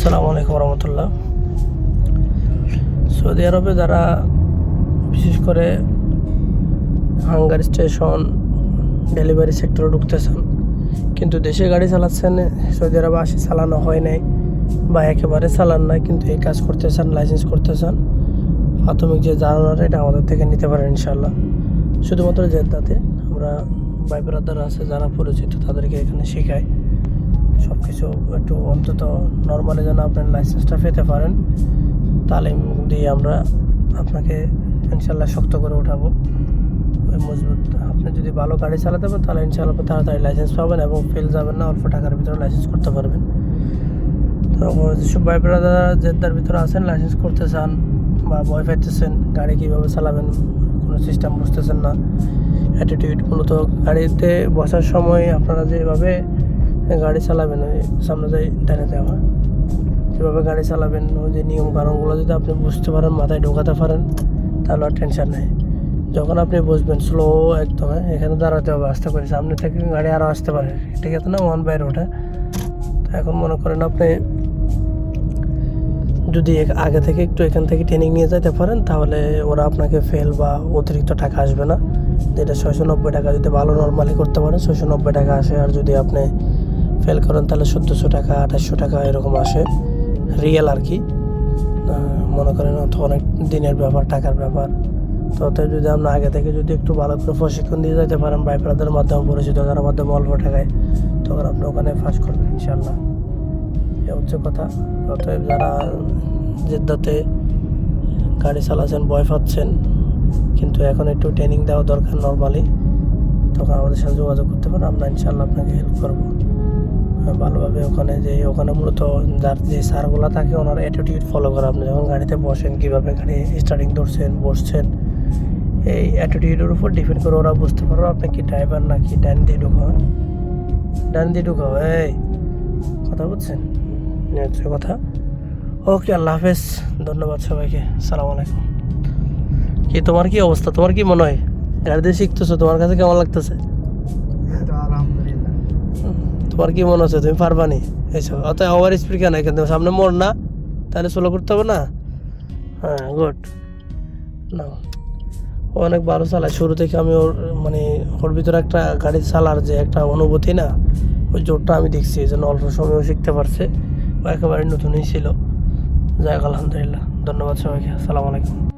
আসসালামু আলাইকুম রহমতুল্লাহ। সৌদি আরবে যারা বিশেষ করে হাঙ্গার স্টেশন ডেলিভারি সেক্টরে ঢুকতেছেন কিন্তু দেশে গাড়ি চালাচ্ছেন, সৌদি আরবে আসি চালানো হয় নাই বা একেবারে চালান না, কিন্তু এই কাজ করতেছেন, লাইসেন্স করতেছেন, প্রাথমিক যে জানানোটা এটা আমাদের থেকে নিতে পারেন ইনশাল্লাহ। শুধুমাত্র জেদ্দাতে আমরা ভাই ব্রাদার আছে যারা পরিচিত, তাদেরকে এখানে শেখাই সব কিছু। একটু অন্তত নর্মালি যেন আপনার লাইসেন্সটা পেতে পারেন, তালিম দিয়ে আমরা আপনাকে ইনশাল্লাহ শক্ত করে উঠাবো ওই মজবুত। আপনি যদি ভালো গাড়ি চালাতে পারেন তাহলে ইনশাল্লাহ তাড়াতাড়ি লাইসেন্স পাবেন এবং ফেল যাবেন না, অল্প টাকার ভিতরে লাইসেন্স করতে পারবেন। তো যেসব ভাই ব্রাদার জেদ্দার ভিতরে আছেন, লাইসেন্স করতে চান বা ভয় পাইতেছেন, গাড়ি কীভাবে চালাবেন কোনো সিস্টেম বুঝতেছেন না, অ্যাটিটিউড মূলত গাড়িতে বসার সময় আপনারা যেভাবে গাড়ি চালাবেন, ওই সামনে যাই ডানে যাওয়া, যেভাবে গাড়ি চালাবেন ওই যে নিয়ম কানুনগুলো যদি আপনি বুঝতে পারেন, মাথায় ঢোকাতে পারেন, তাহলে আর টেনশন নেই। যখন আপনি বুঝবেন স্লো একদম, এখানে দাঁড়াতে হবে আস্তে করে, সামনে থেকে গাড়ি আরও আসতে পারে, ঠিক আছে না, ওয়ান বাই রোডে। তো এখন মনে করেন আপনি যদি আগে থেকে একটু এখান থেকে ট্রেনিং নিয়ে যেতে পারেন, তাহলে ওরা আপনাকে ফেল বা অতিরিক্ত টাকা আসবে না। যেটা 690 টাকা যদি ভালো নর্মালি করতে পারেন 690 টাকা আসে, আর যদি আপনি ফেল করেন তাহলে 1400 টাকা 2800 টাকা এরকম আসে রিয়েল আর কি। মনে করেন অত অনেক দিনের ব্যাপার, টাকার ব্যাপার। তো অতএব যদি আপনি আগে থেকে যদি একটু ভালো করে প্রশিক্ষণ দিয়ে যেতে পারেন ভাই ব্রাদারের মাধ্যমে, পরিচিত যারা মাধ্যমে অল্প টাকায়, তখন আপনি ওখানে ফাঁস করবেন ইনশাল্লাহ। এ হচ্ছে কথা। অতএব যারা জেদ্দাতে গাড়ি চালাচ্ছেন, ভয় পাচ্ছেন, কিন্তু এখন একটু ট্রেনিং দেওয়া দরকার নর্মালি, তখন আমাদের সাথে যোগাযোগ করতে পারেন, আমরা ইনশাল্লাহ আপনাকে হেল্প করবো ভালোভাবে। ওখানে মূলত যার যে স্যারগুলো থাকে ওনার অ্যাটিটিউড ফলো করে, আপনি যখন গাড়িতে বসেন কীভাবে গাড়ি স্টার্টিং ধরছেন, বসছেন, এই অ্যাটিটিউডের উপর ডিপেন্ড করে ওরা বুঝতে পারবে আপনি কি ড্রাইভার নাকি ডান দিয়ে ঢুকাও। এই কথা বুঝছেন, হচ্ছে কথা। ওকে, আল্লাহ হাফেজ, ধন্যবাদ সবাইকে, সালাম আলাইকুম। কি তোমার কি অবস্থা, তোমার কি মনে হয় গাড়িতে শিখতেছো, তোমার কাছে কেমন লাগতেছে? তোমার কি মনে হচ্ছে তুমি পারবানি এইসব? অত ওভার স্পিড কেন, এখান থেকে সামনে মোড় না, তাহলে স্লো করতে হবে না? হ্যাঁ, গুড না, ও অনেক ভালো চালায়। শুরু থেকে আমি ওর ভিতরে একটা গাড়ি চালার যে একটা অনুভূতি না, ওই জোরটা আমি দেখছি, এই জন্য অল্প সময়ও শিখতে পারছে। ও একেবারে নতুনই ছিল। যাই হোক, আলহামদুলিল্লাহ, ধন্যবাদ সবাইকে, আসসালামু আলাইকুম।